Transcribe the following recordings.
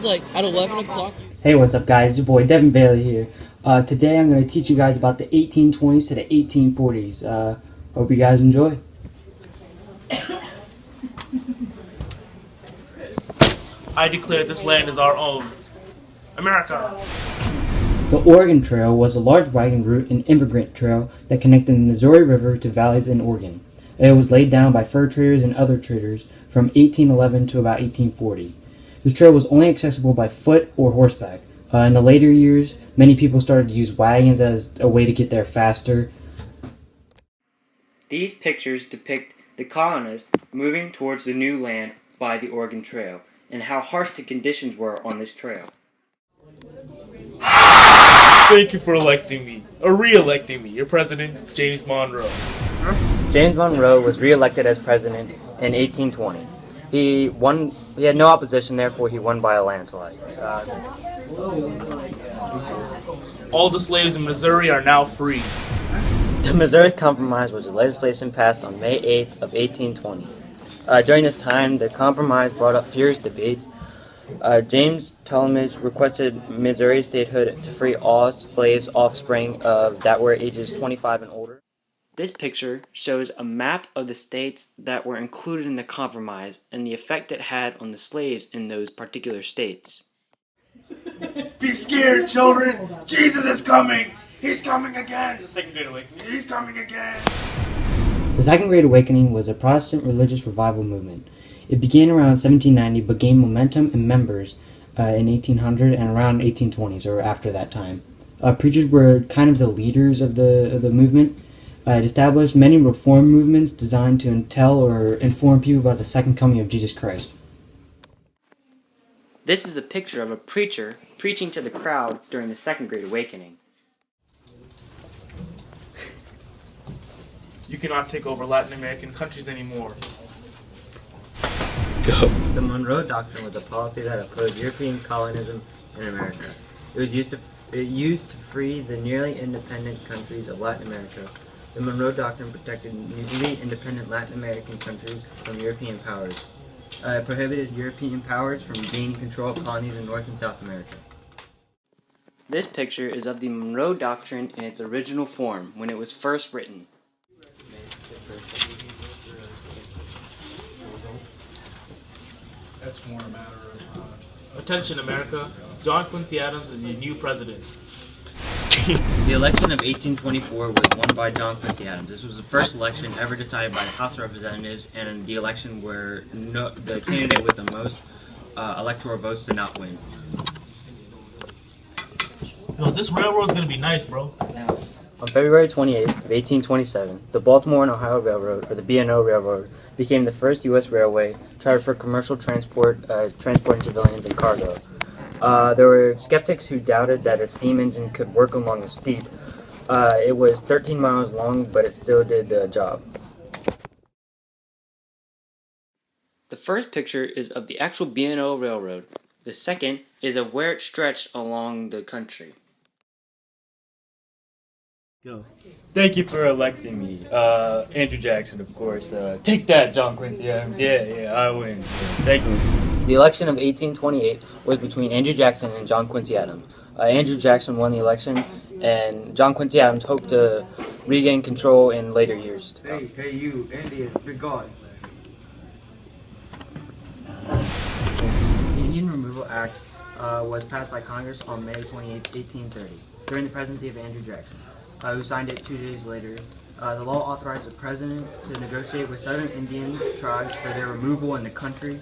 like at 11 o'clock. Hey, what's up, guys? Your boy Devin Bailey here. Today I'm going to teach you guys about the 1820s to the 1840s. Hope you guys enjoy. I declare this land is our own. America! The Oregon Trail was a large wagon route and immigrant trail that connected the Missouri River to valleys in Oregon. It was laid down by fur traders and other traders from 1811 to about 1840. This trail was only accessible by foot or horseback. In the later years, many people started to use wagons as a way to get there faster. These pictures depict the colonists moving towards the new land by the Oregon Trail and how harsh the conditions were on this trail. Thank you for electing me, or re-electing me, your president, James Monroe. James Monroe was re-elected as president in 1820. He had no opposition, therefore he won by a landslide. All the slaves in Missouri are now free. The Missouri Compromise was a legislation passed on May 8th of 1820. During this time, the compromise brought up furious debates. James Talmadge requested Missouri statehood to free all slaves offspring that were ages 25 and older. This picture shows a map of the states that were included in the compromise and the effect it had on the slaves in those particular states. Be scared, children! Jesus is coming! He's coming again! The Second Great Awakening. He's coming again! The Second Great Awakening was a Protestant religious revival movement. It began around 1790 but gained momentum and members in 1800 and around 1820s or after that time. Preachers were kind of the leaders of the movement. It established many reform movements designed to tell or inform people about the second coming of Jesus Christ. This is a picture of a preacher preaching to the crowd during the Second Great Awakening. You cannot take over Latin American countries anymore. Go. The Monroe Doctrine was a policy that opposed European colonialism in America. It was used to free the nearly independent countries of Latin America. The Monroe Doctrine protected newly independent Latin American countries from European powers. It prohibited European powers from gaining control of colonies in North and South America. This picture is of the Monroe Doctrine in its original form when it was first written. That's more a matter of... Attention, America. John Quincy Adams is your new president. The election of 1824 was won by John Quincy Adams. This was the first election ever decided by the House of Representatives, and the election where the candidate with the most electoral votes did not win. Yo, this railroad's gonna be nice, bro. On February 28th of 1827, the Baltimore and Ohio Railroad, or the B&O Railroad, became the first U.S. railway chartered for commercial transport, transporting civilians and cargo. There were skeptics who doubted that a steam engine could work along a steep. It was 13 miles long, but it still did the job. The first picture is of the actual B&O Railroad. The second is of where it stretched along the country. Go. Thank you for electing me. Andrew Jackson, of course. Take that, John Quincy Adams. Yeah, I win. Thank you. The election of 1828 was between Andrew Jackson and John Quincy Adams. Andrew Jackson won the election, and John Quincy Adams hoped to regain control in later years to come. Hey, you, Indians, be gone. The Indian Removal Act was passed by Congress on May 28, 1830, during the presidency of Andrew Jackson, who signed it 2 days later. The law authorized the president to negotiate with southern Indian tribes for their removal in the country.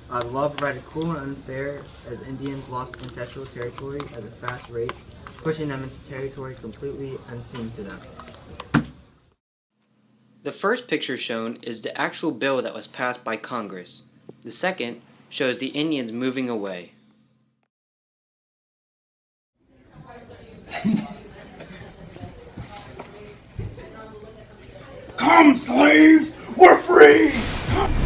The law provided cruel and unfair as Indians lost ancestral territory at a fast rate, pushing them into territory completely unseen to them. The first picture shown is the actual bill that was passed by Congress. The second shows the Indians moving away. Come, slaves! We're free!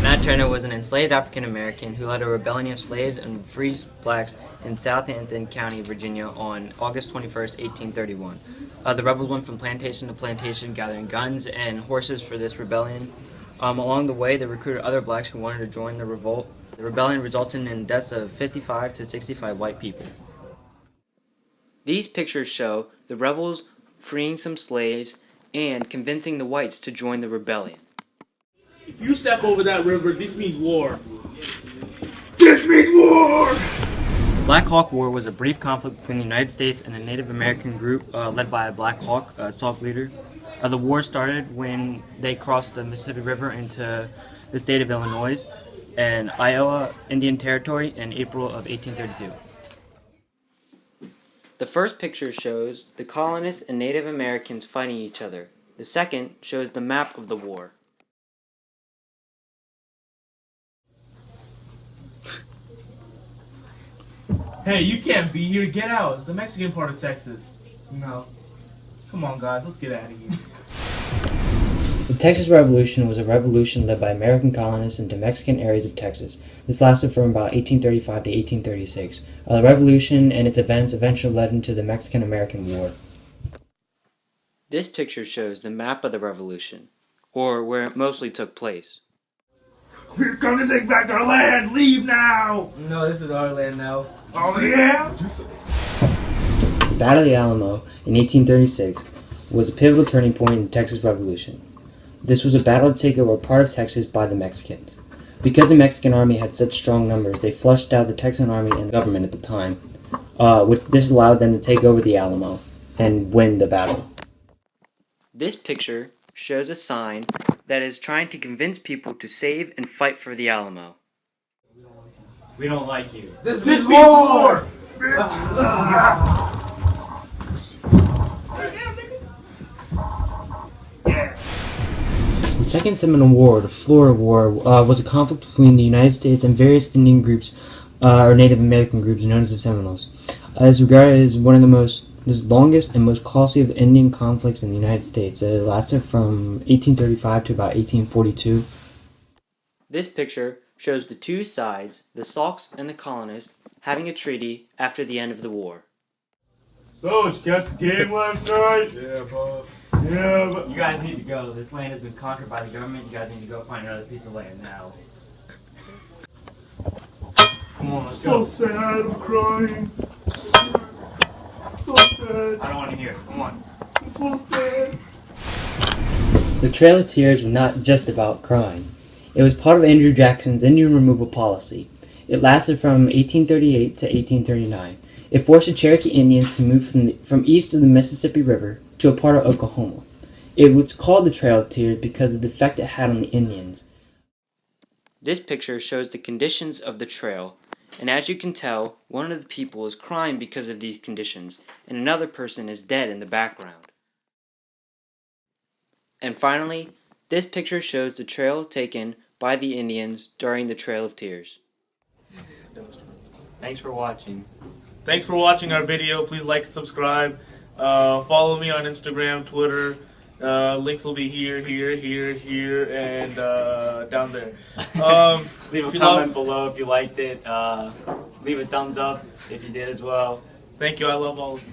Nat Turner was an enslaved African American who led a rebellion of slaves and freed blacks in Southampton County, Virginia on August 21st, 1831. The rebels went from plantation to plantation gathering guns and horses for this rebellion. Along the way, they recruited other blacks who wanted to join the revolt. The rebellion resulted in deaths of 55 to 65 white people. These pictures show the rebels freeing some slaves and convincing the whites to join the rebellion. If you step over that river, this means war. This means war! Black Hawk War was a brief conflict between the United States and a Native American group led by a Black Hawk, Sauk leader. The war started when they crossed the Mississippi River into the state of Illinois and Iowa Indian Territory in April of 1832. The first picture shows the colonists and Native Americans fighting each other. The second shows the map of the war. Hey, you can't be here. Get out. It's the Mexican part of Texas. No. Come on, guys. Let's get out of here. The Texas Revolution was a revolution led by American colonists into Mexican areas of Texas. This lasted from about 1835 to 1836. The revolution and its events eventually led into the Mexican-American War. This picture shows the map of the revolution, or where it mostly took place. We're going to take back our land. Leave now. No, this is our land now. Oh, yeah? The Battle of the Alamo in 1836 was a pivotal turning point in the Texas Revolution. This was a battle to take over a part of Texas by the Mexicans. Because the Mexican army had such strong numbers, they flushed out the Texan army and the government at the time, which this allowed them to take over the Alamo and win the battle. This picture shows a sign that is trying to convince people to save and fight for the Alamo. We don't like you. This means war! The Second Seminole War, the Florida War, was a conflict between the United States and various Indian groups, or Native American groups known as the Seminoles. It is regarded as one of the longest and most costly of Indian conflicts in the United States. It lasted from 1835 to about 1842. This picture shows the two sides, the Sauks and the colonists, having a treaty after the end of the war. So, did you catch the game last night? Yeah, bud. Yeah, but... You guys need to go. This land has been conquered by the government. You guys need to go find another piece of land now. Come on, let's So go. sad, I'm crying. So sad. I don't want to hear it. Come on. I'm so sad. The Trail of Tears was not just about crime. It was part of Andrew Jackson's Indian removal policy. It lasted from 1838 to 1839. It forced the Cherokee Indians to move from east of the Mississippi River to a part of Oklahoma. It was called the Trail of Tears because of the effect it had on the Indians. This picture shows the conditions of the trail, and as you can tell, one of the people is crying because of these conditions, and another person is dead in the background. And finally, this picture shows the trail taken by the Indians during the Trail of Tears. Thanks for watching. Thanks for watching our video. Please like and subscribe. Follow me on Instagram, Twitter. Links will be here, and down there. Leave if a you comment love- below if you liked it. Leave a thumbs up if you did as well. Thank you. I love all of you.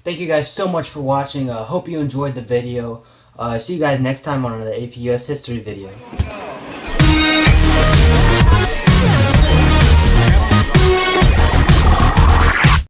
Thank you guys so much for watching. Hope you enjoyed the video. See you guys next time on another AP US History video.